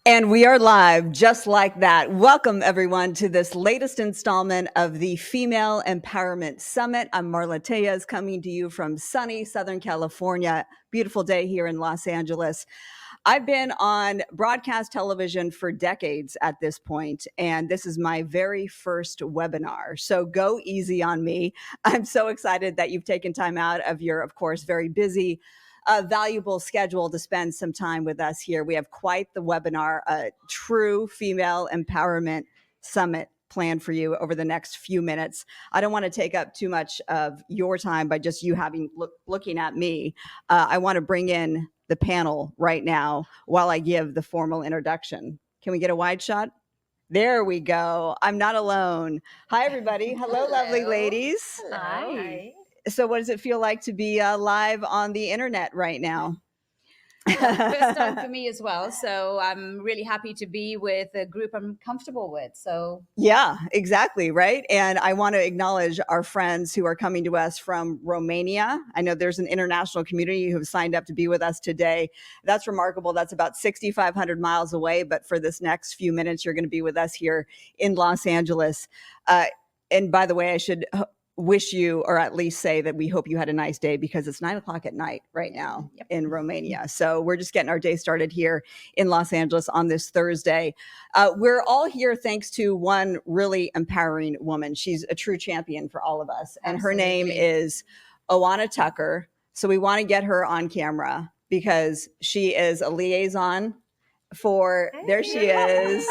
And we are live just like that. Welcome, everyone, to this latest installment of the Female Empowerment Summit. I'm Marla Tellez, coming to you from sunny Southern California. Beautiful day here in Los Angeles. I've been on broadcast television for decades at this point, and this is my very first webinar. So go easy on me. I'm so excited that you've taken time out of your, of course, very busy valuable schedule to spend some time with us here. We have quite the webinar, a true female empowerment summit planned for you over the next few minutes. I don't want to take up too much of your time by just you looking at me. I want to bring in the panel right now while I give the formal introduction. Can we get a wide shot? There we go. I'm not alone. Hi, everybody. Hello, lovely ladies. Hi. So what does it feel like to be live on the internet right now? First time for me as well. So I'm really happy to be with a group I'm comfortable with. So yeah, exactly. Right. And I want to acknowledge our friends who are coming to us from Romania. I know there's an international community who have signed up to be with us today. That's remarkable. That's about 6,500 miles away. But for this next few minutes, you're going to be with us here in Los Angeles. And by the way, I should wish you, or at least say that we hope you had a nice day, because it's 9:00 at night right now in Romania. So we're just getting our day started here in Los Angeles on this Thursday. We're all here thanks to one really empowering woman. She's a true champion for all of us. And her name is Oana Tucker. So we want to get her on camera because she is a liaison for, there she is.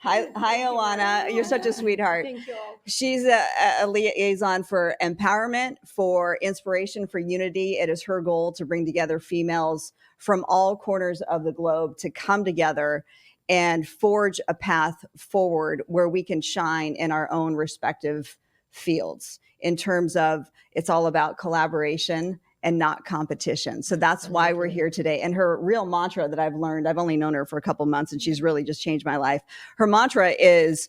Hi, Oana. You're such a sweetheart. Thank you all. She's a liaison for empowerment, for inspiration, for unity. It is her goal to bring together females from all corners of the globe to come together and forge a path forward where we can shine in our own respective fields. In terms of, it's all about collaboration and not competition. So that's why we're here today. And her real mantra that I've learned, I've only known her for a couple months and she's really just changed my life. Her mantra is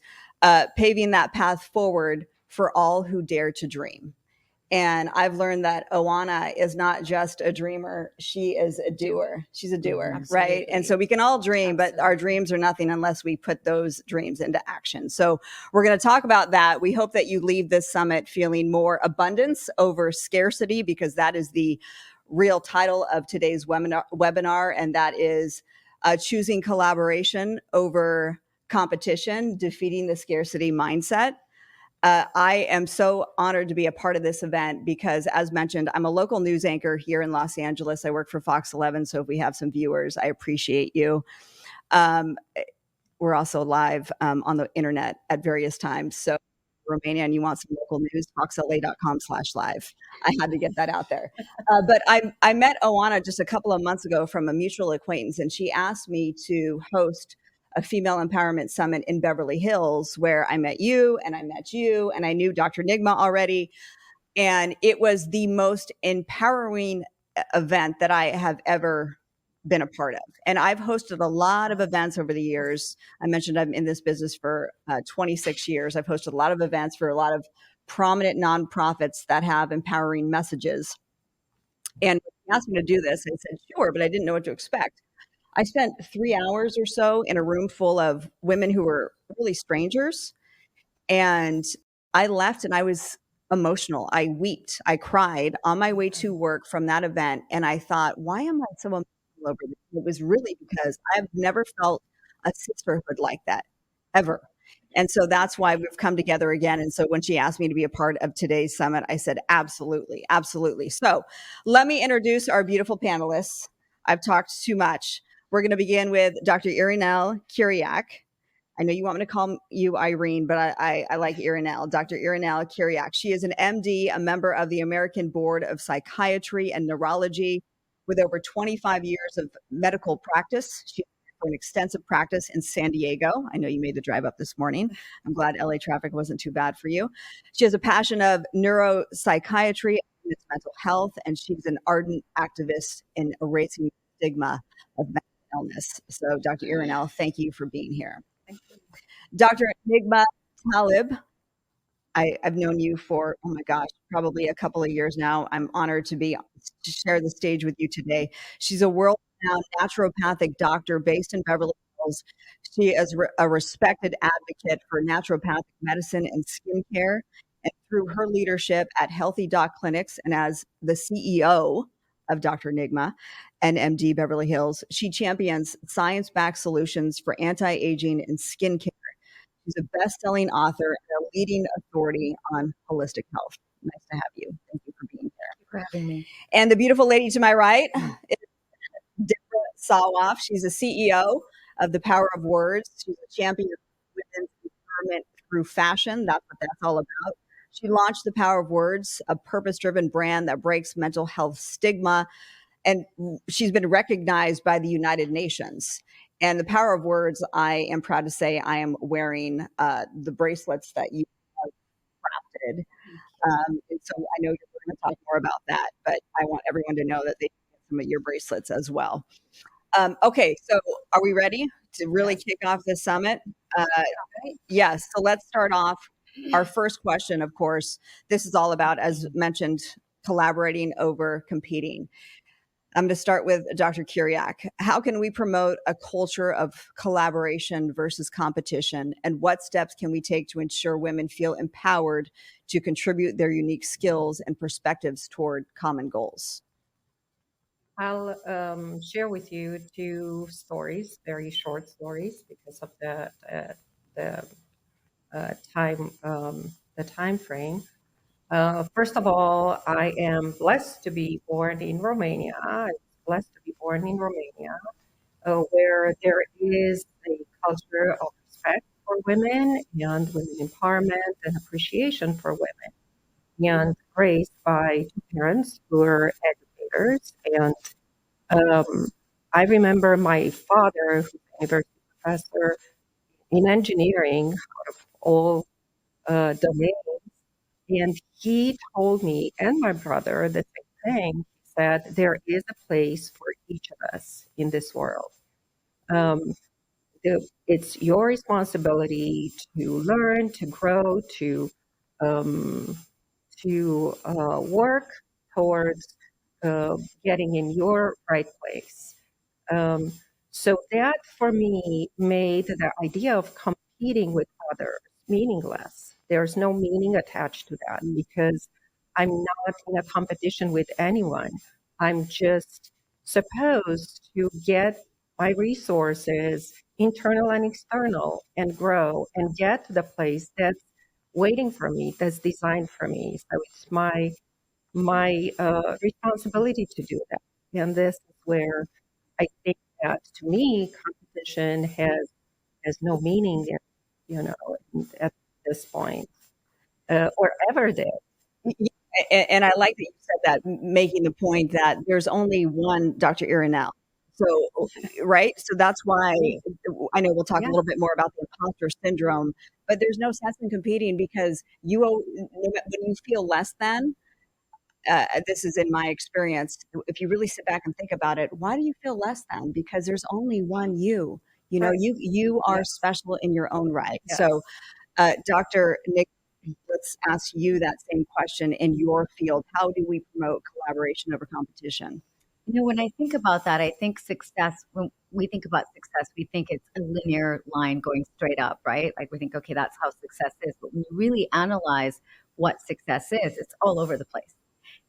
paving that path forward for all who dare to dream. And I've learned that Oana is not just a dreamer, she is a doer. She's a doer, Absolutely. Right? And so we can all dream, but our dreams are nothing unless we put those dreams into action. So we're going to talk about that. We hope that you leave this summit feeling more abundance over scarcity, because that is the real title of today's webinar, and that is choosing collaboration over competition, defeating the scarcity mindset. I am so honored to be a part of this event because, as mentioned, I'm a local news anchor here in Los Angeles. I work for Fox 11, so if we have some viewers, I appreciate you. We're also live on the internet at various times. So Romania and you want some local news, foxla.com/live. I had to get that out there. But I met Oana just a couple of months ago from a mutual acquaintance, and she asked me to host a female empowerment summit in Beverly Hills, where I met you and I knew Dr. Nigma already. And it was the most empowering event that I have ever been a part of. And I've hosted a lot of events over the years. I mentioned I'm in this business for 26 years. I've hosted a lot of events for a lot of prominent nonprofits that have empowering messages. And when they asked me to do this, I said, sure, but I didn't know what to expect. I spent 3 hours or so in a room full of women who were really strangers. And I left and I was emotional. I wept. I cried on my way to work from that event. And I thought, why am I so emotional over this? It was really because I've never felt a sisterhood like that, ever. And so that's why we've come together again. And so when she asked me to be a part of today's summit, I said, absolutely, absolutely. So let me introduce our beautiful panelists. I've talked too much. We're going to begin with Dr. Irinel Chiriac. I know you want me to call you Irene, but I like Irinel, Dr. Irinel Chiriac. She is an MD, a member of the American Board of Psychiatry and Neurology, with over 25 years of medical practice. She has an extensive practice in San Diego. I know you made the drive up this morning. I'm glad LA traffic wasn't too bad for you. She has a passion of neuropsychiatry and mental health, and she's an ardent activist in erasing the stigma of mental illness. So, Dr. Irinel, thank you for being here. Dr. Nigma Talib, I've known you for, oh my gosh, probably a couple of years now. I'm honored to share the stage with you today. She's a world-renowned naturopathic doctor based in Beverly Hills. She is a respected advocate for naturopathic medicine and skincare. And through her leadership at Healthy Doc Clinics and as the CEO of Dr. Nigma and MD Beverly Hills, she champions science backed solutions for anti aging and skincare. She's a best selling author and a leading authority on holistic health. Nice to have you. Thank you for being here. Thank you for having me. And the beautiful lady to my right is Deborah Sawaf. She's a CEO of The Power of Words. She's a champion of women's empowerment through fashion. That's what that's all about. She launched The Power of Words, a purpose driven brand that breaks mental health stigma. And she's been recognized by the United Nations. And The Power of Words, I am proud to say I am wearing the bracelets that you have crafted. And so I know you're going to talk more about that, but I want everyone to know that they can get some of your bracelets as well. Okay, so are we ready to really kick off this summit? Yes, so let's start off. Our first question, of course, this is all about, as mentioned, collaborating over competing. I'm going to start with Dr. Chiriac. How can we promote a culture of collaboration versus competition? And what steps can we take to ensure women feel empowered to contribute their unique skills and perspectives toward common goals? I'll share with you two stories, very short stories, because of the time frame. First of all, I am blessed to be born in Romania. I'm blessed to be born in Romania, where there is a culture of respect for women and women empowerment and appreciation for women, and raised by two parents who are educators. And I remember my father, who's a university professor in engineering out of all domains, and he told me and my brother the same thing. He said, there is a place for each of us in this world. Um, it's your responsibility to learn, to grow, um, to work towards getting in your right place. Um, so that for me made the idea of competing with others meaningless. There's no meaning attached to that because I'm not in a competition with anyone. I'm just supposed to get my resources, internal and external, and grow and get to the place that's waiting for me, that's designed for me. So it's my responsibility to do that. And this is where I think that to me, competition has no meaning, you know, at this point, or ever did. And I like that you said that, making the point that there's only one Dr. Irinel. So, right? So that's why I know we'll talk a Yeah. little bit more about the imposter syndrome, but there's no sense in competing because when you feel less than, this is in my experience. If you really sit back and think about it, why do you feel less than? Because there's only one you. You know, Right. you are Yes. special in your own right. Yes. So, Dr. Nick, let's ask you that same question in your field. How do we promote collaboration over competition? You know, when I think about that, I think success, when we think about success, we think it's a linear line going straight up, right? Like we think, okay, that's how success is. But when you really analyze what success is, it's all over the place.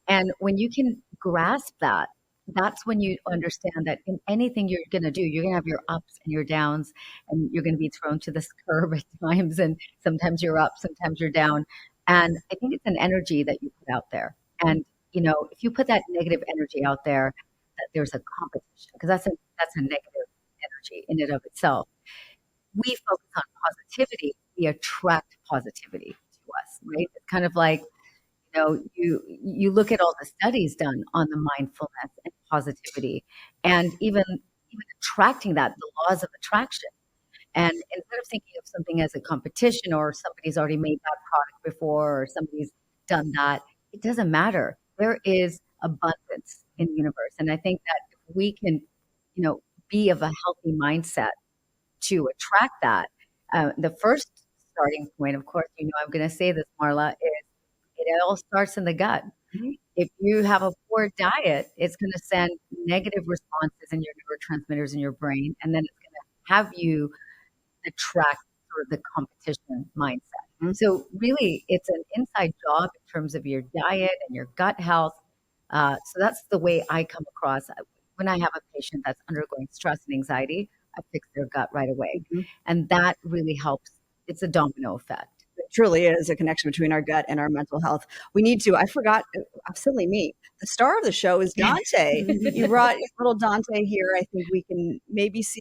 And when you can grasp that, that's when you understand that in anything you're going to do, you're going to have your ups and your downs, and you're going to be thrown to this curb at times. And sometimes you're up, sometimes you're down. And I think it's an energy that you put out there. And, you know, if you put that negative energy out there, that there's a competition, because that's a negative energy in and of itself. We focus on positivity, we attract positivity to us, right? It's kind of like, you know, you look at all the studies done on the mindfulness and positivity, and even attracting that, the laws of attraction. And instead of thinking of something as a competition or somebody's already made that product before or somebody's done that, it doesn't matter. There is abundance in the universe. And I think that if we can, you know, be of a healthy mindset to attract that, the first starting point, of course, you know, I'm going to say this, Marla, is it all starts in the gut. If you have a poor diet, it's going to send negative responses in your neurotransmitters in your brain, and then it's going to have you attract sort of the competition mindset. Mhm. So really, it's an inside job in terms of your diet and your gut health. So that's the way I come across when I have a patient that's undergoing stress and anxiety. I fix their gut right away, Mhm. and that really helps. It's a domino effect. It truly is a connection between our gut and our mental health. We need to. I forgot. Silly me. The star of the show is Dante. You brought little Dante here. I think we can maybe see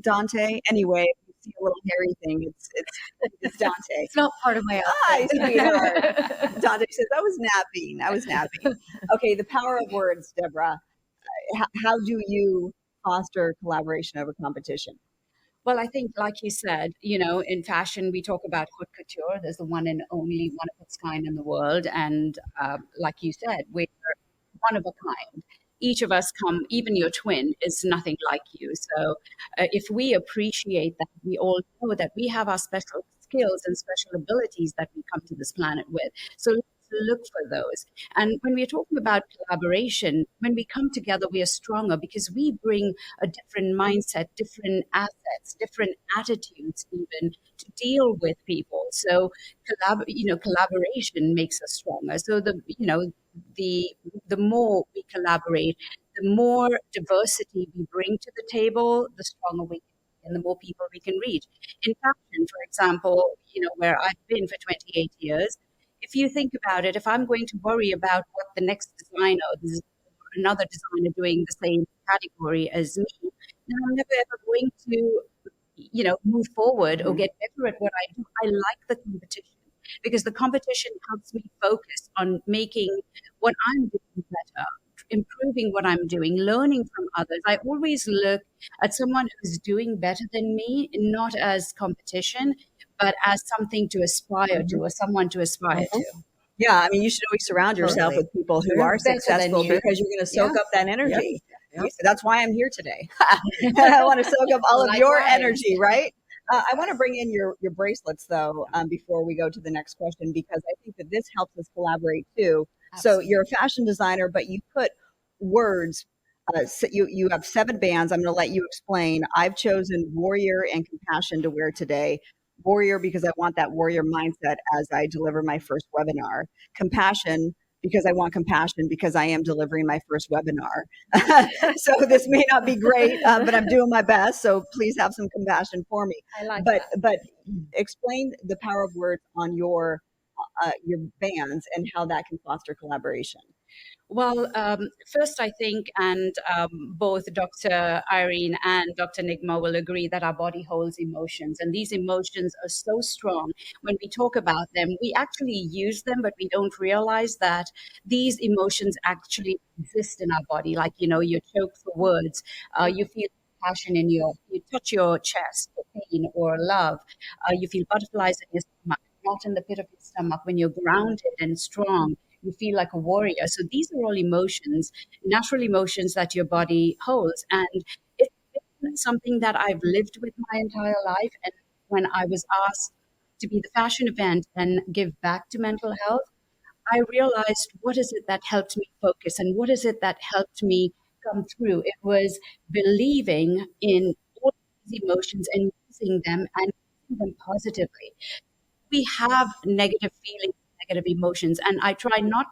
Dante. Anyway, if you see a little hairy thing, it's Dante. It's not part of my Hi, outfit. sweetheart. Dante says, I was napping. I was napping. Okay, the power of words, Deborah. How do you foster collaboration over competition? Well, I think, like you said, in fashion, we talk about haute couture. There's the one and only one of its kind in the world. And like you said, we're one of a kind. Each of us come, even your twin is nothing like you. So if we appreciate that, we all know that we have our special skills and special abilities that we come to this planet with. So let's look for those. And when we're talking about collaboration, when we come together, we are stronger because we bring a different mindset, different assets, different attitudes, even to deal with people. So, collaboration makes us stronger. So the the more we collaborate, the more diversity we bring to the table, the stronger we can be and the more people we can reach. In fashion, for example, where I've been for 28 years, if you think about it, if I'm going to worry about what the next designer, another designer doing the same category as me, then I'm never ever going to, move forward or Mhm. get better at what I do. I like the competition because the competition helps me focus on making what I'm doing better, improving what I'm doing, learning from others. I always look at someone who's doing better than me, not as competition, but as something to aspire to Mhm. or someone to aspire Mhm. to. Yeah, I mean, you should always surround yourself Totally. with people who True. are Better than successful you. because you're going to soak Yeah. up that Yep. energy. Yep. So that's why I'm here today. I want to soak up all of your Likewise. energy, right? I want to bring in your bracelets though before we go to the next question because I think that this helps us collaborate too. So Absolutely. you're a fashion designer, but you put words. You have 7 bands. I'm going to let you explain. I've chosen warrior and compassion to wear today. Warrior because I want that warrior mindset as I deliver my first webinar. Compassion because I want compassion because I am delivering my first webinar. So this may not be great, but I'm doing my best. So please have some compassion for me. I like But that. but explain the power of words on your bands and how that can foster collaboration. Well, first, I think, and both Dr. Irene and Dr. Nigma will agree that our body holds emotions, and these emotions are so strong. When we talk about them, we actually use them, but we don't realize that these emotions actually exist in our body. Like, you choke for words, you feel passion you touch your chest for pain or love, you feel butterflies in your stomach, not in the pit of your stomach. When you're grounded and strong, you feel like a warrior. So these are all emotions, natural emotions that your body holds. And it's been something that I've lived with my entire life. And when I was asked to be the fashion event and give back to mental health, I realized what is it that helped me focus and what is it that helped me come through. It was believing in all these emotions and using them and using them positively. We have negative feelings, negative emotions, and I try not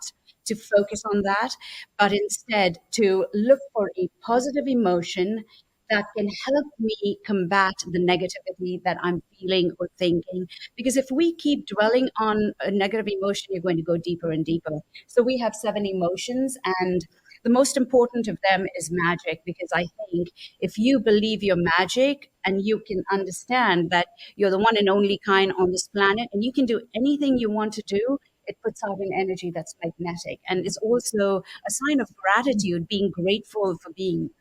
to focus on that, but instead to look for a positive emotion that can help me combat the negativity that I'm feeling or thinking. Because if we keep dwelling on a negative emotion, you're going to go deeper and deeper. So we have 7 emotions, and the most important of them is magic, because I think if you believe you're magic and you can understand that you're the one and only kind on this planet, and you can do anything you want to do. It puts out an energy that's magnetic. And it's also a sign of gratitude, being grateful for being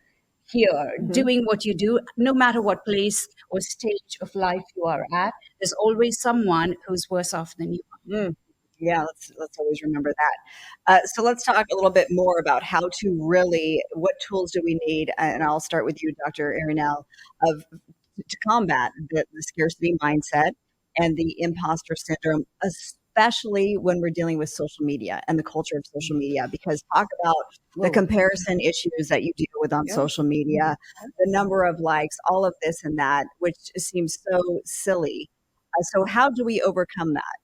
here, Mhm. doing what you do, no matter what place or stage of life you are at. There's always someone who's worse off than you Mm. Yeah, let's always remember that. So let's talk a little bit more about how to really what tools do we need, and I'll start with you, Dr. Irinel, of to combat the scarcity mindset and the imposter syndrome, especially when we're dealing with social media and the culture of social media, because talk about the comparison issues that you deal with on Yeah. social media, the number of likes, all of this and that, which seems so silly. So how do we overcome that?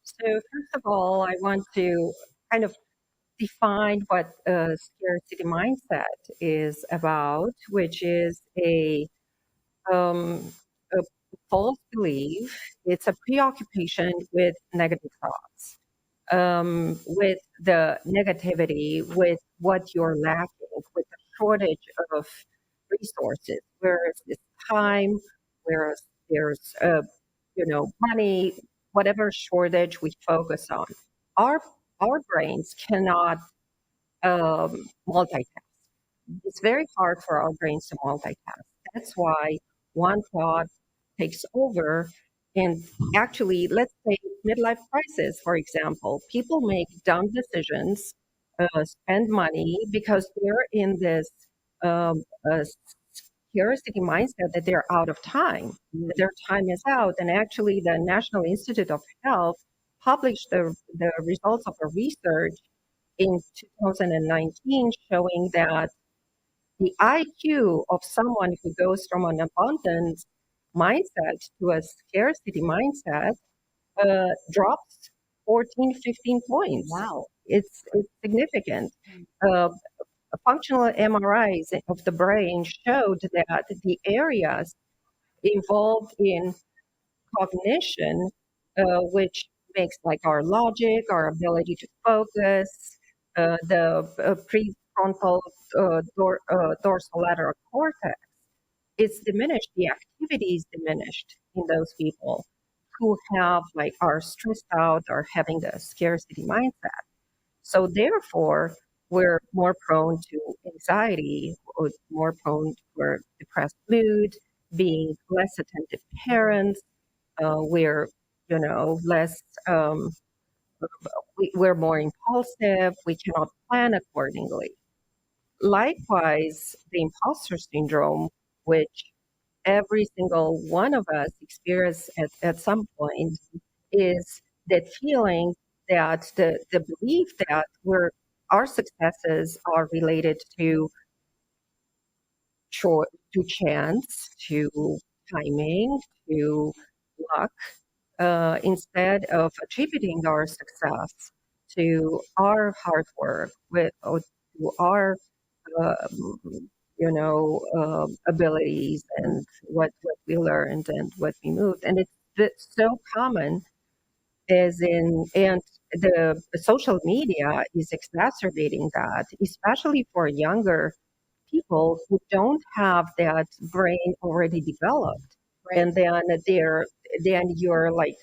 So first of all, I want to kind of define what a scarcity mindset is about, which is a false belief. It's a preoccupation with negative thoughts, with the negativity, with what you're lacking, with the shortage of resources, whereas it's time, whereas there's money, whatever shortage we focus on. Our our brains cannot multitask. It's very hard for our brains to multitask. That's why one thought takes over. And actually, let's say midlife crisis, for example, people make dumb decisions, spend money because they're in this um, uh, scarcity mindset that they're out of time, that their time is out. And actually, the National Institute of Health published the results of a research in 2019 showing that the IQ of someone who goes from an abundance mindset to a scarcity mindset drops 14, 15 points. Wow. It's significant. Uh, Functional MRIs of the brain showed that the areas involved in cognition, which makes like our logic, our ability to focus, the prefrontal dorsolateral cortex, it's diminished. The activity is diminished in those people who have like are stressed out or having the scarcity mindset. So therefore, we're more prone to anxiety, or more prone for depressed mood, being less attentive parents. We're less. We're more impulsive. We cannot plan accordingly. Likewise, the imposter syndrome, which every single one of us experience at some point, is that feeling that the belief that our successes are related to to chance, to timing, to luck, instead of attributing our success to our hard work or to our um, abilities and what we learned and what we moved. And it's so common as in, and the social media is exacerbating that, especially for younger people who don't have that brain already developed. Right. And then you're like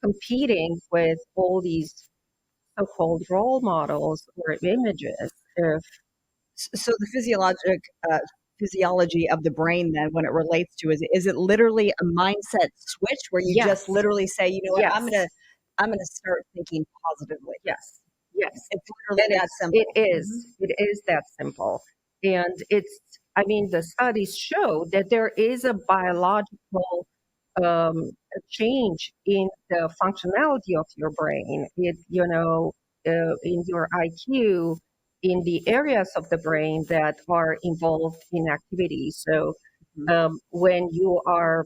competing with all these so-called role models or images of So the physiology of the brain then when it relates to is it literally a mindset switch where you just yes, literally say, you know what, yes, I'm gonna start thinking positively. yes, yes. It's literally that simple. It is that simple. And I mean, the studies show that there is a biological change in the functionality of your brain. In your IQ, in the areas of the brain that are involved in activity. So when you are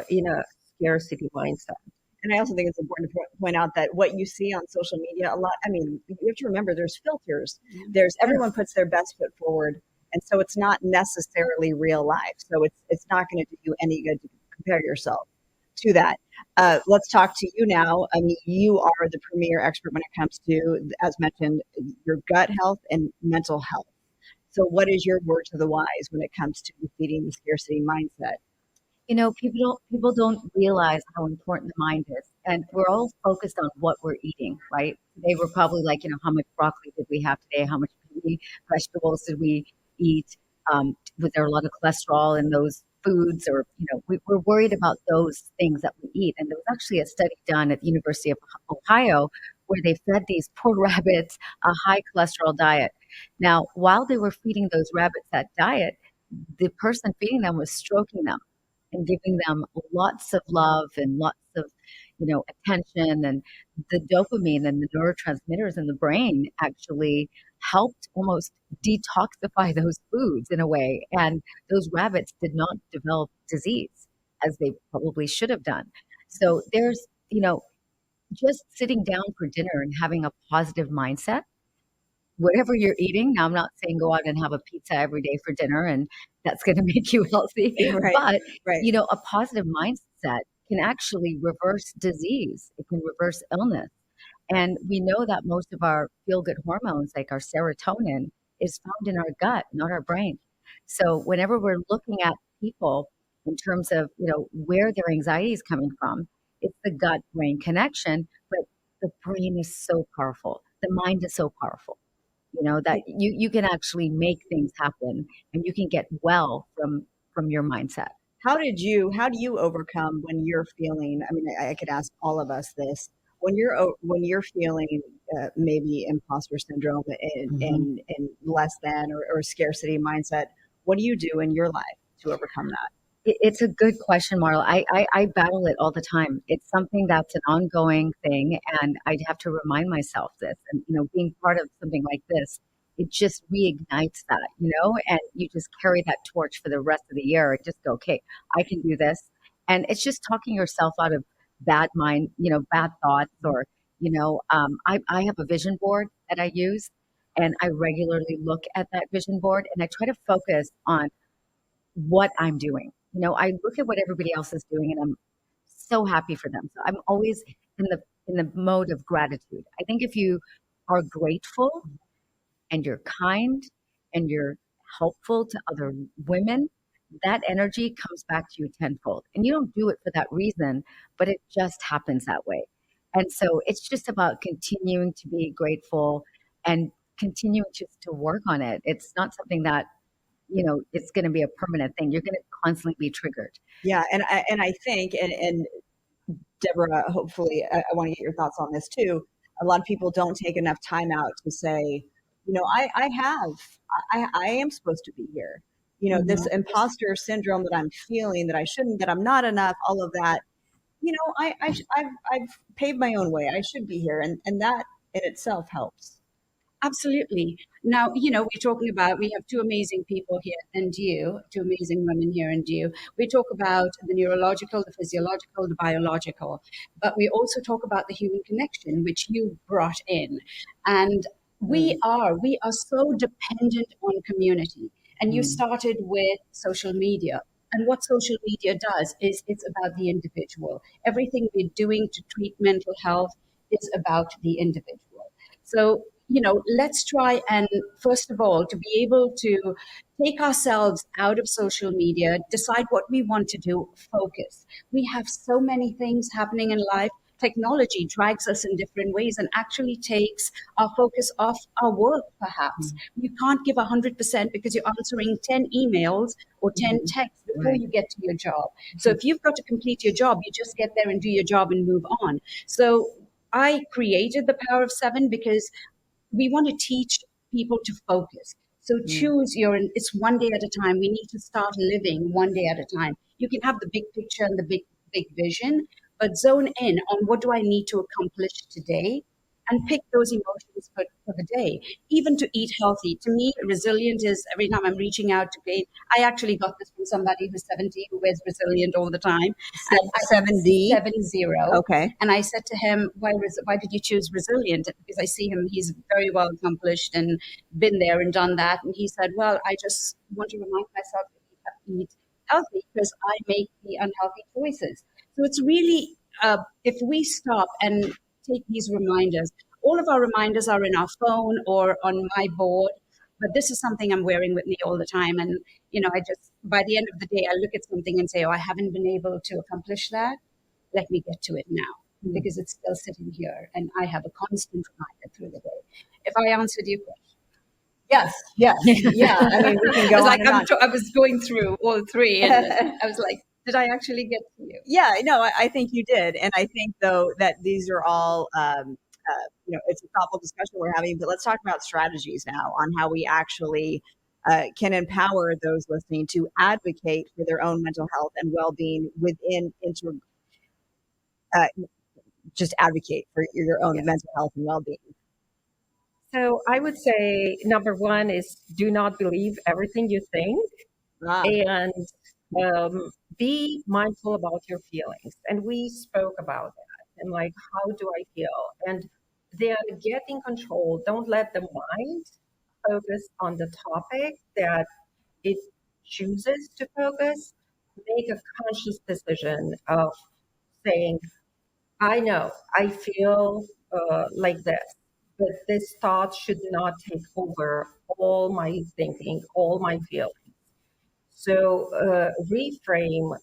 in a scarcity mindset. And I also think it's important to point out that what you see on social media a lot, I mean, you have to remember there's filters. There's everyone puts their best foot forward. And so it's not necessarily real life. So it's not going to do you any good to compare yourself to that. Let's talk to you now. I mean, you are the premier expert when it comes to, as mentioned, your gut health and mental health. So what is your word to the wise when it comes to defeating the scarcity mindset? People don't realize how important the mind is, and we're all focused on what we're eating, right? Today we're probably like, how much broccoli did we have today? How much vegetables did we eat? Was there a lot of cholesterol in those foods? Or we're worried about those things that we eat. And there was actually a study done at the University of Ohio where they fed these poor rabbits a high cholesterol diet. Now, while they were feeding those rabbits that diet, the person feeding them was stroking them and giving them lots of love and lots of, attention, and the dopamine and the neurotransmitters in the brain actually helped almost detoxify those foods in a way. And those rabbits did not develop disease as they probably should have done. So there's, just sitting down for dinner and having a positive mindset, whatever you're eating. Now, I'm not saying go out and have a pizza every day for dinner and that's going to make you healthy, Right. but Right. a positive mindset can actually reverse disease. It can reverse illness. And we know that most of our feel good hormones, like our serotonin, is found in our gut, not our brain. So whenever we're looking at people in terms of, where their anxiety is coming from, it's the gut brain connection. But the brain is so powerful. The mind is so powerful, that you can actually make things happen and you can get well from your mindset. How do you overcome when you're feeling, I mean, I could ask all of us this, when you're feeling maybe imposter syndrome and less than or scarcity mindset, what do you do in your life to overcome that? It's a good question, Marla. I battle it all the time. It's something that's an ongoing thing, and I have to remind myself this. And being part of something like this, it just reignites that, and you just carry that torch for the rest of the year and just go, okay, I can do this. And it's just talking yourself out of bad mind, bad thoughts, or I have a vision board that I use, and I regularly look at that vision board, and I try to focus on what I'm doing. I look at what everybody else is doing and I'm so happy for them. So I'm always in the mode of gratitude. I think if you are grateful and you're kind and you're helpful to other women, that energy comes back to you tenfold. And you don't do it for that reason, but it just happens that way. And so it's just about continuing to be grateful and continuing just to work on it. It's not something that it's going to be a permanent thing. You're going to constantly be triggered. Yeah, and I think, and Deborah, hopefully, I want to get your thoughts on this too. A lot of people don't take enough time out to say, I am supposed to be here. This imposter syndrome that I'm feeling, that I shouldn't, that I'm not enough, all of that. I've paved my own way. I should be here, and that in itself helps. Absolutely. Now, we're talking about, we have two amazing people here and you, two amazing women here and you. We talk about the neurological, the physiological, the biological, but we also talk about the human connection, which you brought in. And we are so dependent on community. And you started with social media. And what social media does is it's about the individual. Everything we're doing to treat mental health is about the individual. So, let's try and, first of all, to be able to take ourselves out of social media, decide what we want to do, focus. We have so many things happening in life. Technology drags us in different ways and actually takes our focus off our work, perhaps. You can't give 100% because you're answering 10 emails or 10 texts before you get to your job. So if you've got to complete your job, you just get there and do your job and move on. So I created the Power of Seven because we want to teach people to focus. So choose it's one day at a time. We need to start living one day at a time. You can have the big picture and the big vision, but zone in on what do I need to accomplish today and pick those emotions for the day. Even to eat healthy. To me, resilient is every time I'm reaching out to Kate. I actually got this from somebody who's 70 who wears resilient all the time. And 70? 70. Okay. And I said to him, why did you choose resilient? Because I see him, he's very well accomplished and been there and done that. And he said, well, I just want to remind myself to eat healthy because I make the unhealthy choices. So it's really, if we stop and take these reminders, all of our reminders are in our phone or on my board, but this is something I'm wearing with me all the time. And, I just, by the end of the day, I look at something and say, oh, I haven't been able to accomplish that. Let me get to it now because it's still sitting here and I have a constant reminder through the day. If I answered your question. Yes, yeah. I mean, we can go on and on. I was going through all three and I was like, did I actually get to you? Yeah, no, I think you did. And I think, though, that these are all, it's a thoughtful discussion we're having, but let's talk about strategies now on how we actually can empower those listening to advocate for their own mental health and well-being within just advocate for your own Yes. mental health and well-being? So I would say number one is do not believe everything you think, Ah, and be mindful about your feelings. And we spoke about that and like, how do I feel? And then get in control. Don't let the mind focus on the topic that it chooses to focus. Make a conscious decision of saying, I know I feel like this, but this thought should not take over all my thinking, all my feelings. So reframe.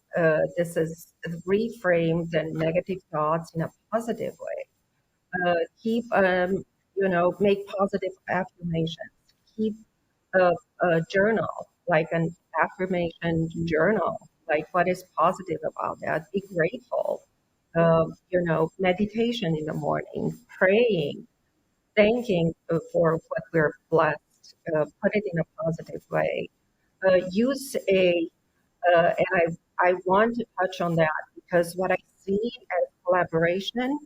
This is reframe the negative thoughts in a positive way. Keep make positive affirmations. Keep a journal, like an affirmation journal, like what is positive about that. Be grateful. Meditation in the morning, praying, thanking for what we're blessed. Put it in a positive way. Use a and I want to touch on that because what I see as collaboration,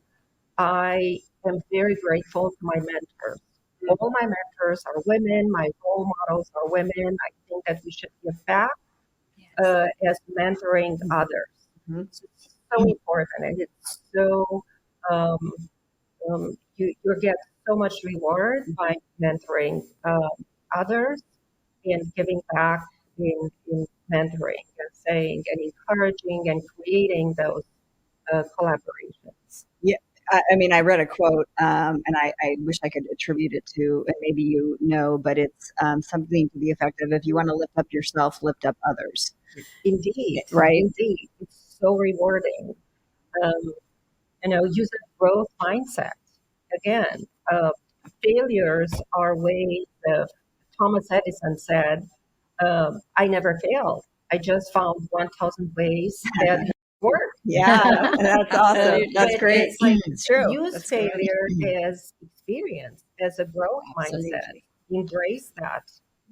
I am very grateful to my mentors. All my mentors are women. My role models are women. I think that we should give back as mentoring others. mhm. It's so important, and it's so um, you get so much reward by mentoring others and giving back in mentoring and saying and encouraging and creating those collaborations. Yeah, I mean, I read a quote, and I wish I could attribute it to, and maybe you know, but it's something to the effect of, if you want to lift up yourself, lift up others, Indeed, right? indeed, it's so rewarding. Um, use a growth mindset. Again, failures are ways of, Thomas Edison said, I never failed. I just found 1,000 ways that work. Yeah, that's awesome. That's But great. it's like It's true. use That's correct. failure as experience, as a growth mindset. Absolutely. Embrace that,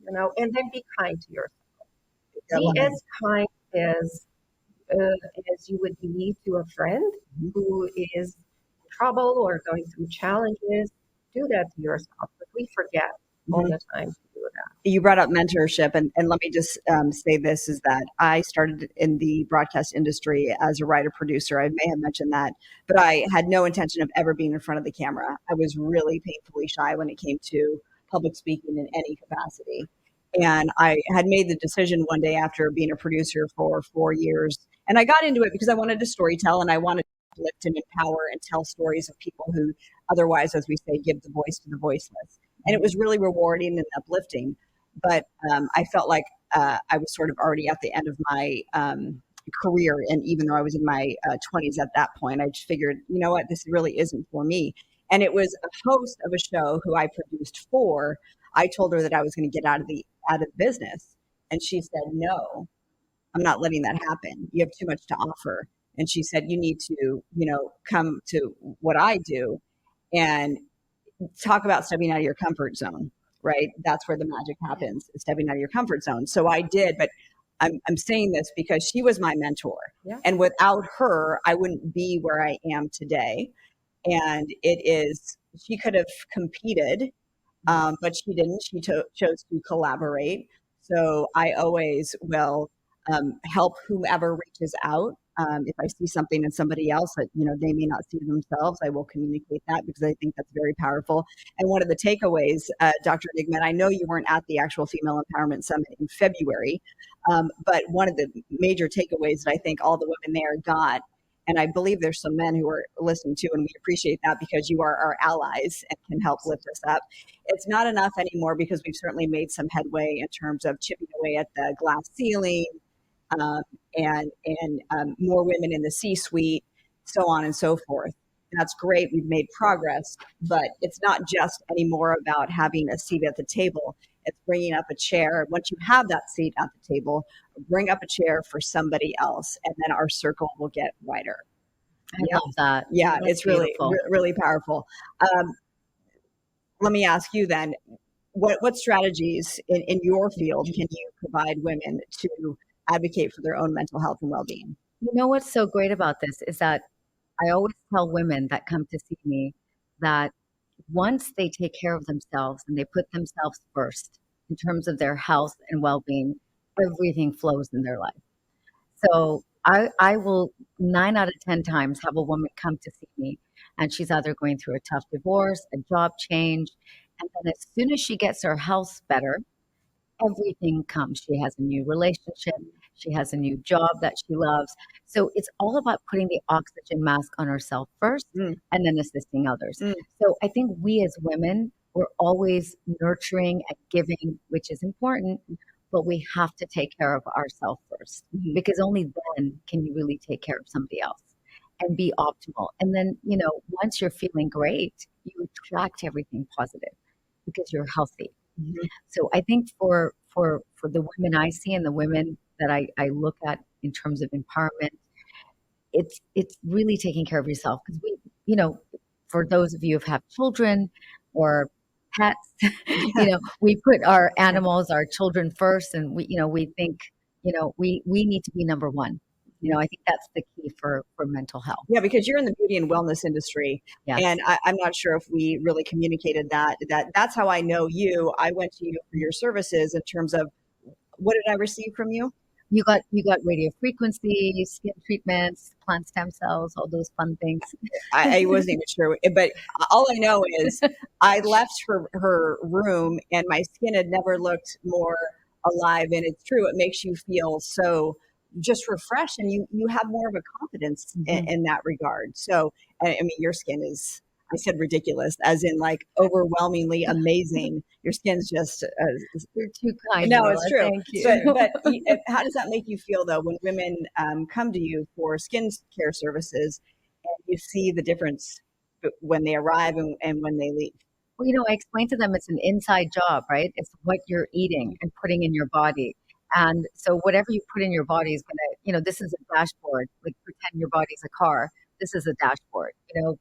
and then be kind to yourself. I Be love it. as kind as you would be to a friend Mhm. who is in trouble or going through challenges. Do that to yourself, but we forget all Mhm. the time to do that. You brought up mentorship, and let me just say this is that I started in the broadcast industry as a writer producer. I may have mentioned that, but I had no intention of ever being in front of the camera. I was really painfully shy when it came to public speaking in any capacity. And I had made the decision one day after being a producer for 4 years, and I got into it because I wanted to storytell and I wanted to uplift and empower and tell stories of people who otherwise, as we say, give the voice to the voiceless. And it was really rewarding and uplifting, but I felt like I was sort of already at the end of my career. And even though I was in my 20s at that point, I just figured, you know what, this really isn't for me. And it was a host of a show who I produced for. I told her that I was going to get out of the business, and she said, "No, I'm not letting that happen. You have too much to offer." And she said, "You need to, come to what I do." And talk about stepping out of your comfort zone, right? That's where the magic happens, stepping out of your comfort zone. So I did, but I'm saying this because she was my mentor. Yeah. And without her, I wouldn't be where I am today. And she could have competed, but she didn't. She chose to collaborate. So I always will help whomever reaches out. If I see something in somebody else that they may not see themselves, I will communicate that because I think that's very powerful. And one of the takeaways, Dr. Nigma, I know you weren't at the actual Female Empowerment Summit in February, but one of the major takeaways that I think all the women there got, and I believe there's some men who are listening too, and we appreciate that because you are our allies and can help lift us up. It's not enough anymore because we've certainly made some headway in terms of chipping away at the glass ceiling, um, and more women in the C-suite, so on and so forth. That's great. We've made progress, but it's not just anymore about having a seat at the table. It's bringing up a chair. Once you have that seat at the table, bring up a chair for somebody else, and then our circle will get wider. I love that. Yeah, That's it's really, beautiful. really powerful. Let me ask you then, what strategies in your field can you provide women to advocate for their own mental health and well-being? You know what's so great about this is that I always tell women that come to see me that once they take care of themselves and they put themselves first in terms of their health and well-being, everything flows in their life. So I will 9 out of 10 times have a woman come to see me, and she's either going through a tough divorce, a job change, and then as soon as she gets her health better, everything comes. She has a new relationship. She has a new job that she loves. So it's all about putting the oxygen mask on herself first Mm, and then assisting others. mm, So I think we as women, we're always nurturing and giving, which is important, but we have to take care of ourselves first mhm. because only then can you really take care of somebody else and be optimal. And then, once you're feeling great, you attract everything positive because you're healthy. Mhm. So I think for the women I see and the women that I look at in terms of empowerment, it's really taking care of yourself because you know, for those of you who have children or pets, we put our animals, our children first, and we think, we need to be number one. I think that's the key for mental health. Yeah, because you're in the beauty and wellness industry, Yes. and I'm not sure if we really communicated that's how I know you. I went to you for your services in terms of what did I receive from you? You got radio frequency, skin treatments, plant stem cells, all those fun things. I wasn't even sure, but all I know is I left her room and my skin had never looked more alive. And it's true, it makes you feel so just refreshed, and you have more of a confidence Mhm. in that regard. So, I mean, your skin is. I said ridiculous, as in like overwhelmingly amazing. Your skin's just You're too kind, no, it's Marla. true. Thank But you. how does that make you feel though when women come to you for skin care services and you see the difference when they arrive and when they leave? Well, I explained to them it's an inside job, right? It's what you're eating and putting in your body. And so whatever you put in your body is gonna, this is a dashboard. Like pretend your body's a car. This is a dashboard,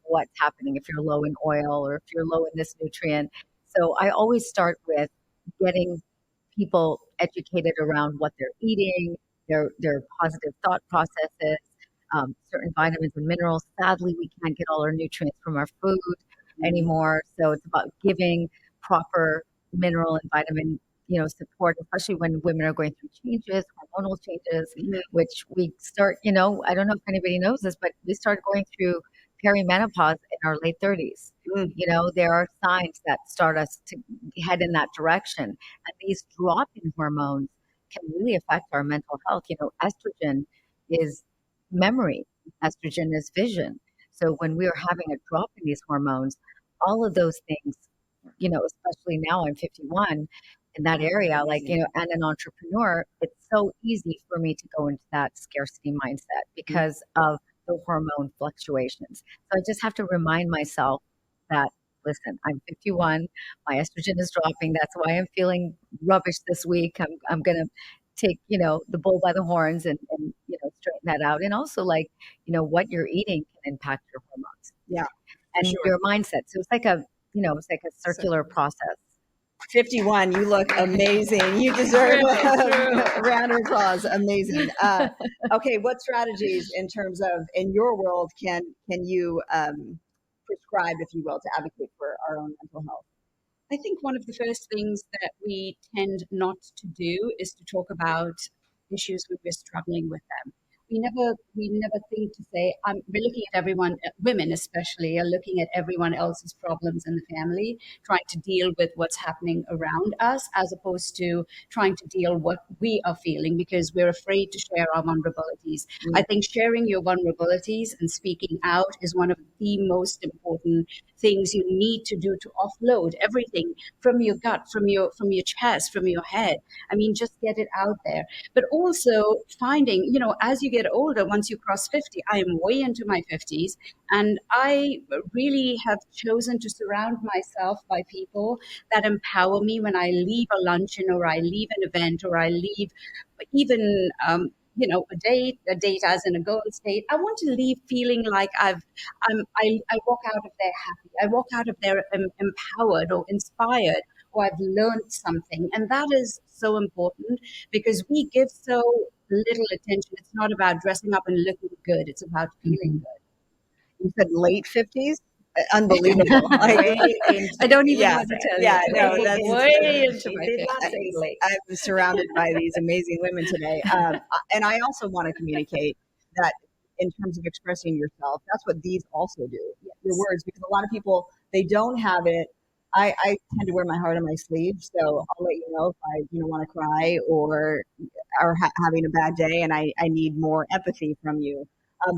what's happening if you're low in oil or if you're low in this nutrient. So I always start with getting people educated around what they're eating, their positive thought processes, certain vitamins and minerals. Sadly, we can't get all our nutrients from our food anymore. So it's about giving proper mineral and vitamin, support, especially when women are going through changes, hormonal changes, Mhm. which we start, I don't know if anybody knows this, but we start going through perimenopause in our late 30s. Mm. There are signs that start us to head in that direction. And these drop in hormones can really affect our mental health. Estrogen is memory, estrogen is vision. So when we are having a drop in these hormones, all of those things, especially now I'm 51 in that area, like, and an entrepreneur, it's so easy for me to go into that scarcity mindset because of the hormone fluctuations. So I just have to remind myself that, listen, I'm 51, my estrogen is dropping. That's why I'm feeling rubbish this week. I'm going to take, the bull by the horns and straighten that out. And also like, what you're eating can impact your hormones Yeah, for and sure. your mindset. So it's like a So, circular process. 51, you look amazing. You deserve True, true. a round of applause. Amazing. Okay, what strategies in terms of in your world can you prescribe, if you will, to advocate for our own mental health? I think one of the first things that we tend not to do is to talk about issues when we're struggling with them. We never think to say, we're looking at everyone, women especially, are looking at everyone else's problems in the family, trying to deal with what's happening around us, as opposed to trying to deal what we are feeling because we're afraid to share our vulnerabilities. I think sharing your vulnerabilities and speaking out is one of the most important things you need to do to offload everything from your gut, from your chest, from your head. I mean, just get it out there. But also finding, as you get older, once you cross 50, I am way into my 50s, and I really have chosen to surround myself by people that empower me when I leave a luncheon or I leave an event or I leave even a date as in a girl's date. I want to leave feeling like I walk out of there happy. I walk out of there empowered or inspired, or I've learned something. And that is so important because we give so little attention. It's not about dressing up and looking good. It's about feeling Mhm. good. You said late 50s? Unbelievable. Way into, I don't even Yeah, want to tell yeah, you. no, way that's Way into she my did not 50s. say late. I'm surrounded by these amazing women today. And I also want to communicate that in terms of expressing yourself, that's what these also do. Your words, because a lot of people, they don't have it. I tend to wear my heart on my sleeve, so I'll let you know if I, want to cry or having a bad day, and I need more empathy from you.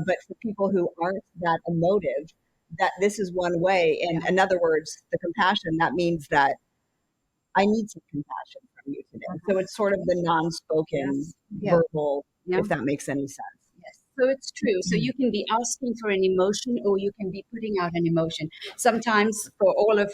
But for people who aren't that emotive, that this is one way. And in other words, the compassion, that means that I need some compassion from you today. So it's sort of the non-spoken Yes. Yeah. verbal, Yeah. if that makes any sense. Yes. So it's true. So you can be asking for an emotion or you can be putting out an emotion. Sometimes, for all of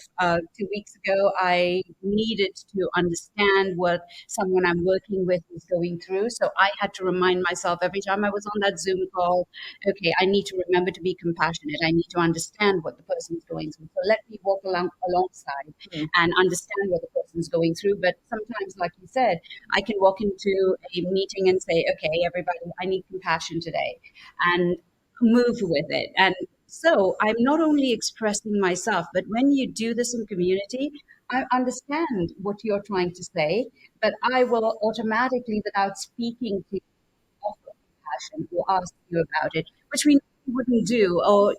2 weeks ago, I needed to understand what someone I'm working with is going through. So I had to remind myself every time I was on that Zoom call, okay, I need to remember to be compassionate. I need to understand what the person's going through. So let me walk alongside Mm. and understand what the person's going through. But sometimes, like you said, I can walk into a meeting and say, okay, everybody, I need compassion today, and move with it. And so I'm not only expressing myself, but when you do this in community, I understand what you're trying to say, but I will automatically, without speaking to you, offer compassion or ask you about it, which we wouldn't do, or,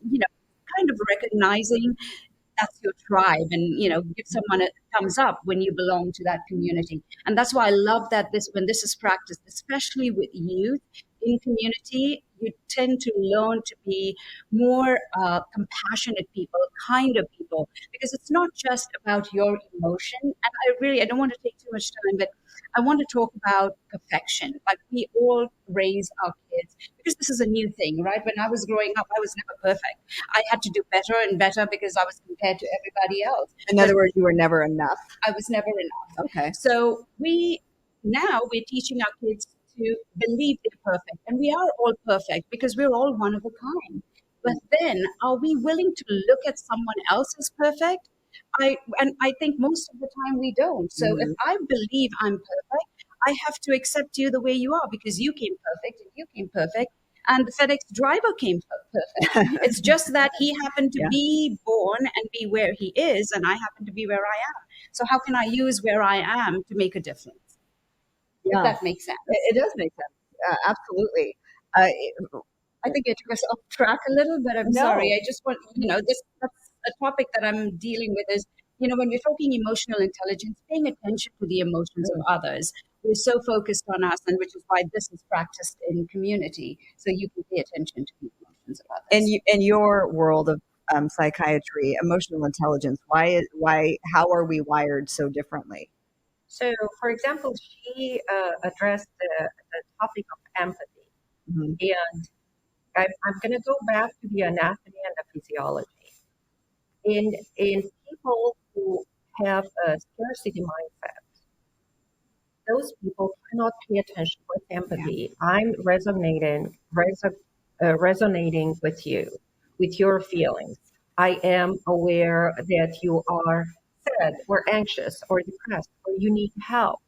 kind of recognizing that's your tribe, and give someone a thumbs up when you belong to that community. And that's why I love that when this is practiced, especially with youth in community, you tend to learn to be more compassionate people, kinder people, because it's not just about your emotion. And I don't want to take too much time, but I want to talk about perfection. Like, we all raise our kids, because this is a new thing, right? When I was growing up, I was never perfect. I had to do better and better because I was compared to everybody else. In other words, you were never enough. I was never enough. Okay. So we're teaching our kids to believe they're perfect. And we are all perfect because we're all one of a kind. But then, are we willing to look at someone else as perfect? I think most of the time we don't. So if Mhm. I believe I'm perfect, I have to accept you the way you are, because you came perfect and you came perfect and the FedEx driver came perfect. It's just that he happened to Yeah. be born and be where he is, and I happen to be where I am. So how can I use where I am to make a difference? If Yeah. that makes sense. It does make sense. Absolutely. I think I took us off track a little, but I'm No. sorry. I just want, that's a topic that I'm dealing with is, when we're talking emotional intelligence, paying attention to the emotions of others. We're so focused on us, and which is why this is practiced in community. So you can pay attention to the emotions of others. In your world of psychiatry, emotional intelligence, how are we wired so differently? So, for example, she addressed the topic of empathy. Mhm. And I'm going to go back to the anatomy and the physiology. In people who have a scarcity mindset, those people cannot pay attention with empathy. I'm resonating with you, with your feelings. I am aware that you are sad or anxious or depressed or you need help.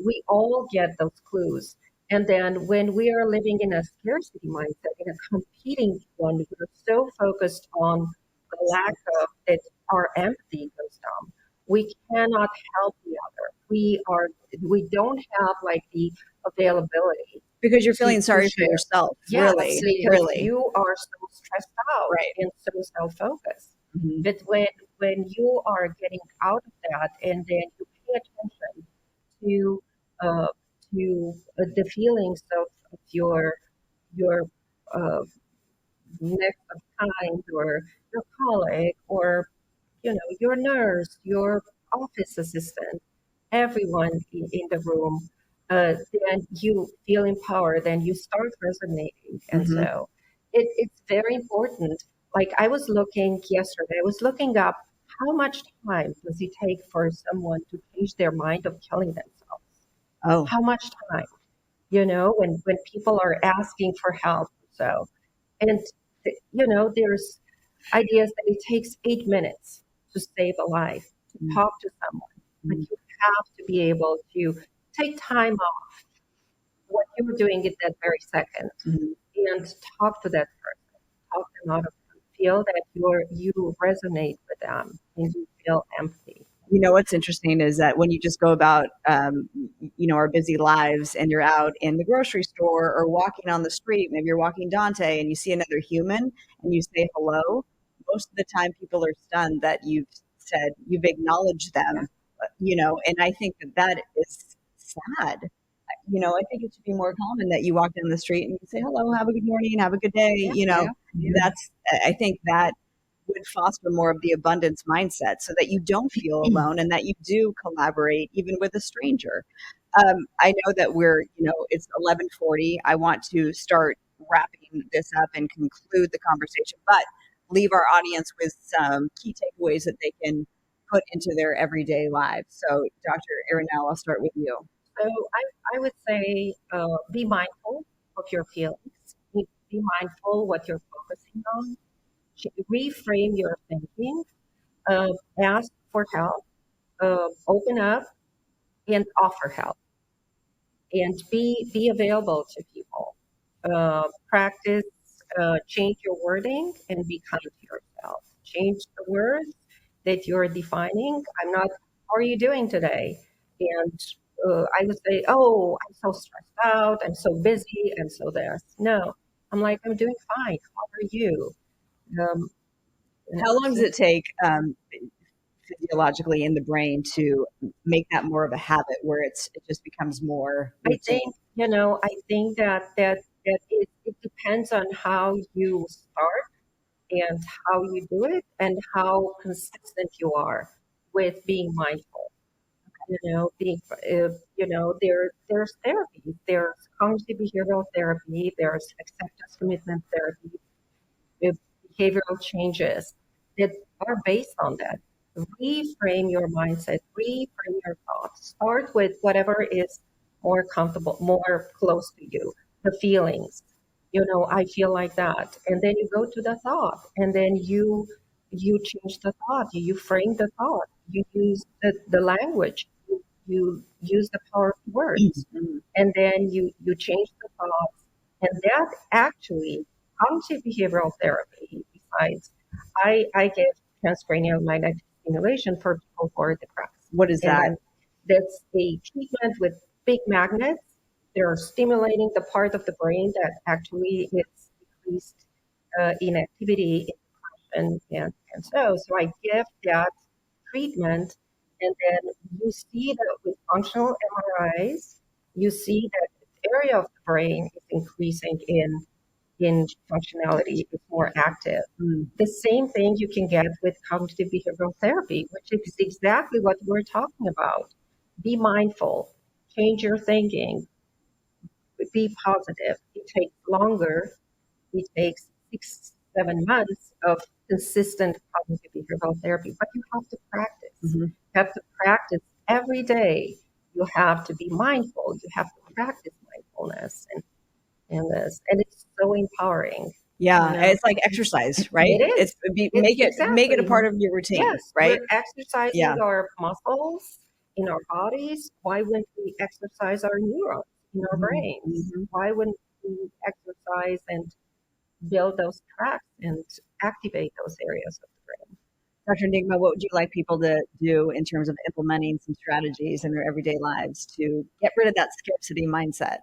We all get those clues. And then when we are living in a scarcity mindset, in a competing one, we're so focused on the lack of that our empathy goes down. We cannot help the other. We don't have like the availability Because you're feeling to sorry for share. yourself. Yes, Really, because really. you are so stressed out Right. and so self-focused. Mhm. But when you are getting out of that and then you pay attention to uh, the feelings of your uh, next of kind or your colleague or your nurse, your office assistant, everyone in the room, then you feel empowered, then you start resonating, and Mhm. so it's very important. Like I was looking yesterday, I was looking up how much time does it take for someone to change their mind of killing themselves? Oh, How much time? When people are asking for help. So, and there's ideas that it takes 8 minutes to save a life, to Mm. talk to someone, but Mm. you have to be able to take time off what you were doing at that very second Mhm. and talk to that person, talk them out of it. Feel that you resonate with them and you feel empathy. You know what's interesting is that when you just go about, our busy lives, and you're out in the grocery store or walking on the street, maybe you're walking Dante, and you see another human and you say hello. Most of the time, people are stunned that you've acknowledged Yeah, them, and I think that is sad. I think it should be more common that you walk down the street and you say hello, have a good morning, have a good day. yeah, Yeah. That's I think that would foster more of the abundance mindset so that you don't feel alone and that you do collaborate even with a stranger. I know that it's 11:40. I want to start wrapping this up and conclude the conversation, but leave our audience with some key takeaways that they can put into their everyday lives. So, Dr. Irinel, I'll start with you. So I would say be mindful of your feelings. Be mindful what you're focusing on. Reframe your thinking. Ask for help. Open up and offer help. And be available to people. Practice. Change your wording and be kind to yourself. Change the words that you're defining. I'm not. How are you doing today? And I would say, oh, I'm so stressed out. I'm so busy. I'm so this. No, I'm like, I'm doing fine. How are you? Um, How long does so it take physiologically in the brain to make that more of a habit where it just becomes more I routine? think I think that it depends on how you start and how you do it and how consistent you are with being mindful. Being there's therapy, there's cognitive behavioral therapy, there's acceptance commitment therapy, with behavioral changes that are based on that. Reframe your mindset, reframe your thoughts. Start with whatever is more comfortable, more close to you, the feelings. I feel like that. And then you go to the thought, and then you change the thought, you frame the thought, you use the language, you use the power of words, and then you change the thoughts, and that actually cognitive behavioral therapy. Besides, I give transcranial magnetic stimulation for people who are depressed, What is that? and that's a treatment with big magnets. They're stimulating the part of the brain that actually is decreased in activity and so I give that treatment, and then you see that with functional MRIs, you see that the area of the brain is increasing in functionality, it's more active. Mm. The same thing you can get with cognitive behavioral therapy, which is exactly what we're talking about. Be mindful, change your thinking, be positive. It takes longer. It takes 6, 7 months of consistent cognitive behavioral therapy, but you have to practice. Mm-hmm. You have to practice every day. You have to be mindful. You have to practice mindfulness and it's so empowering. Yeah, it's like exercise, right? It is. It's Make it a exactly. part of your routine, Yes, right? we're exercising Yeah. our muscles in our bodies. Why wouldn't we exercise our neurons in our brains? Mm-hmm. Why wouldn't we exercise and build those tracks and activate those areas of the brain? Dr. Nigma, what would you like people to do in terms of implementing some strategies in their everyday lives to get rid of that scarcity mindset?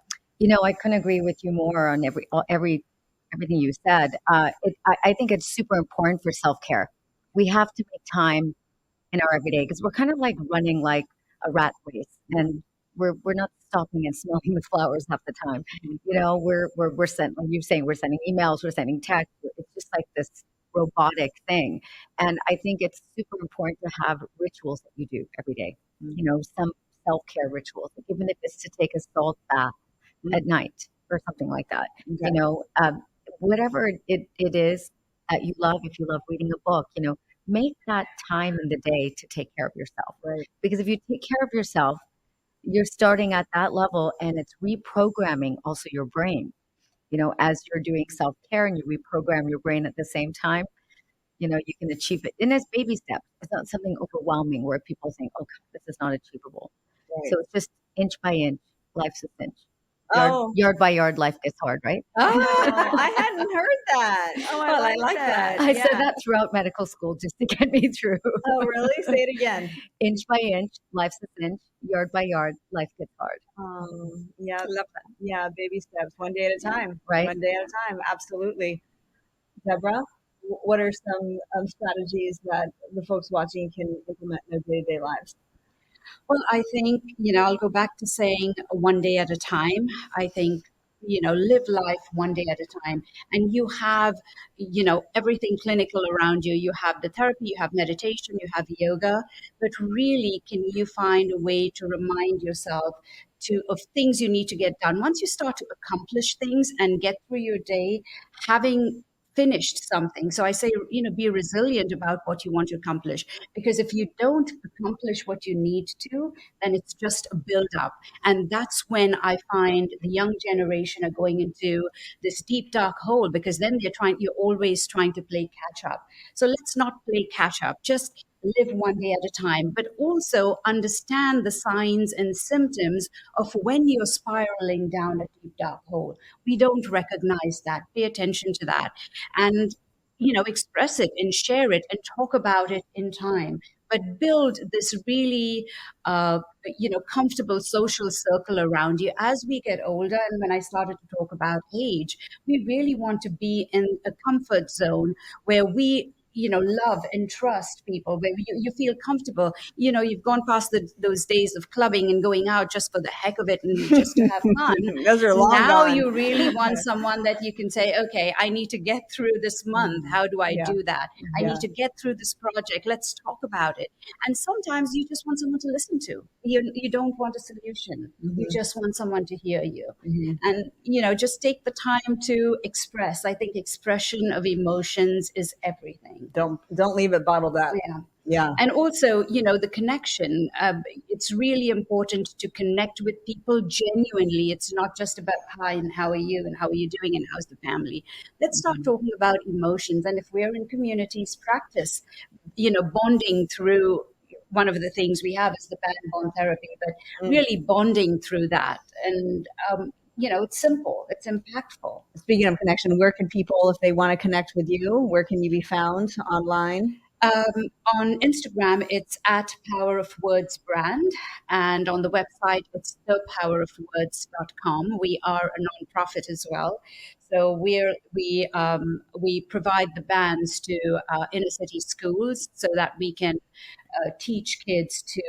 I couldn't agree with you more on everything you said. I think it's super important for self care. We have to make time in our everyday because we're kind of like running like a rat race, and we're not stopping and smelling the flowers half the time. We're sending, like you're saying, we're sending emails, we're sending texts. It's just like this robotic thing, and I think it's super important to have rituals that you do every day. Some self care rituals, like even if it's to take a salt bath at night or something like that. Okay. Whatever it is that you love, if you love reading a book, make that time in the day to take care of yourself. Right. Because if you take care of yourself, you're starting at that level and it's reprogramming also your brain. As you're doing self care and you reprogram your brain at the same time, you can achieve it. And it's baby steps. It's not something overwhelming where people think, oh, God, this is not achievable. Right. So it's just inch by inch, life's a cinch. Oh, Yard by yard, life gets hard, right? oh, I hadn't heard that. Oh, I Well, I like like that. that. I said Yeah. that throughout medical school just to get me through. Oh, really? Say it again. Inch by inch, life's a cinch. Yard by yard, life gets hard. Yeah, I love that. yeah, baby steps, one day at a time. Right. One day at a time. Absolutely. Deborah, what are some strategies that the folks watching can implement in their day-to-day lives? Well, I think, I'll go back to saying one day at a time. I think, live life one day at a time. And you have, everything clinical around you. You have the therapy, you have meditation, you have yoga. But really, can you find a way to remind yourself of things you need to get done? Once you start to accomplish things and get through your day, having finished something. So I say, be resilient about what you want to accomplish, because if you don't accomplish what you need to, then it's just a build-up. And that's when I find the young generation are going into this deep dark hole, because then you're always trying to play catch up. So let's not play catch up. Just live one day at a time, but also understand the signs and symptoms of when you're spiraling down a deep dark hole. We don't recognize that. Pay attention to that. And express it and share it and talk about it in time, but build this really comfortable social circle around you as we get older. And when I started to talk about age, we really want to be in a comfort zone where we love and trust people, where you feel comfortable. You've gone past those days of clubbing and going out just for the heck of it and just to have fun. Those are long Now gone. you really want someone that you can say, okay, I need to get through this month. How do I Yeah. do that? I Yeah. need to get through this project. Let's talk about it. And sometimes you just want someone to listen to. You don't want a solution. You just want someone to hear you. And, just take the time to express. I think expression of emotions is everything. Don't leave it bottled up. Yeah. Yeah. And also, the connection. It's really important to connect with people genuinely. It's not just about hi and how are you and how are you doing and how's the family. Let's start talking about emotions. And if we're in communities, practice, bonding through. One of the things we have is the band bond therapy, but really bonding through that. And, it's simple, it's impactful. Speaking of connection, where can people, if they want to connect with you, where can you be found online? On Instagram, it's at Power of Words brand. And on the website, it's thepowerofwords.com. We are a nonprofit as well. So we provide the bands to inner city schools so that we can teach kids to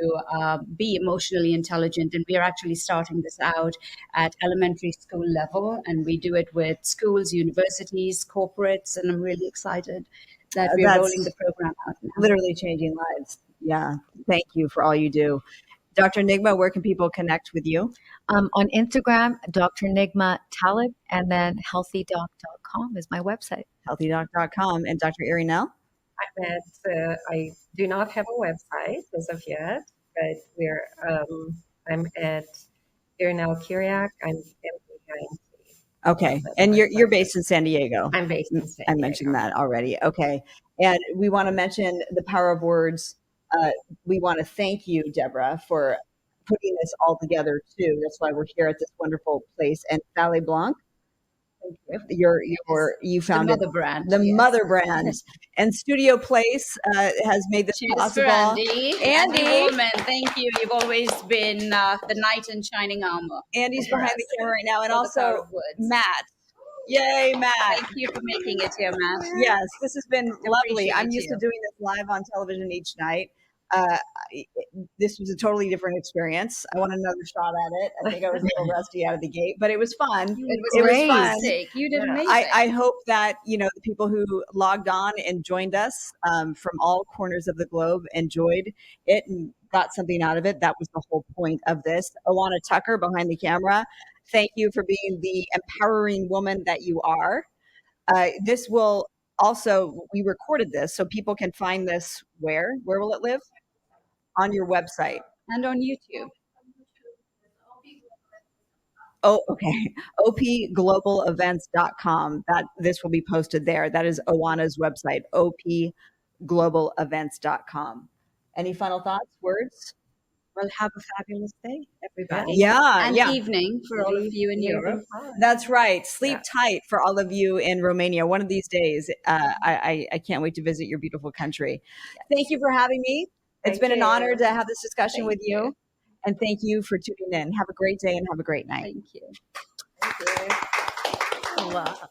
be emotionally intelligent. And we are actually starting this out at elementary school level. And we do it with schools, universities, corporates. And I'm really excited that we're That's rolling the program out now. literally changing lives. Yeah. Thank you for all you do. Dr. Nigma, where can people connect with you? On Instagram, Dr. Nigma Talib, and then healthydoc.com is my website. Healthydoc.com. And Dr. Irinel? I do not have a website as of yet, but I'm at Irinel Chiriac. I'm MD-INC. Okay. And you're based in San Diego. I'm based in San I Diego. mentioned that already. Okay. And we want to mention the power of words. We want to thank you, Deborah, for putting this all together too. That's why we're here at this wonderful place. And Sally Blanc, you founded the mother brand. the yes. Mother Brand, and Studio Place has made this Cheers possible. for Andy. Andy Woolman, thank you. You've always been the knight in shining armor. Andy's behind the camera right now, and For the Power also of Words. Matt. Yay, Matt! Thank you for making it here, Matt. Yes, this has been lovely. I'm used to you. doing this live on television each night. Uh, this was a totally different experience. I want another shot at it. I think I was a little rusty out of the gate, but it was fun. It was great. fantastic. You did amazing. I hope that the people who logged on and joined us from all corners of the globe enjoyed it and got something out of it. That was the whole point of this. Oana Tucker behind the camera, thank you for being the empowering woman that you are. This will also, we recorded this so people can find this where will it live? On your website. And on YouTube. Oh, okay. opglobalevents.com. This will be posted there. That is Oana's website, opglobalevents.com. Any final thoughts, words? Well, have a fabulous day, everybody. Yeah, And yeah. evening for all of you in Europe. That's right. Sleep Yeah. tight for all of you in Romania. One of these days, I can't wait to visit your beautiful country. Thank you for having me. It's Thank been an honor you. to have this discussion Thank with you. And thank you for tuning in. Have a great day and have a great night. Thank you. Thank you. Wow.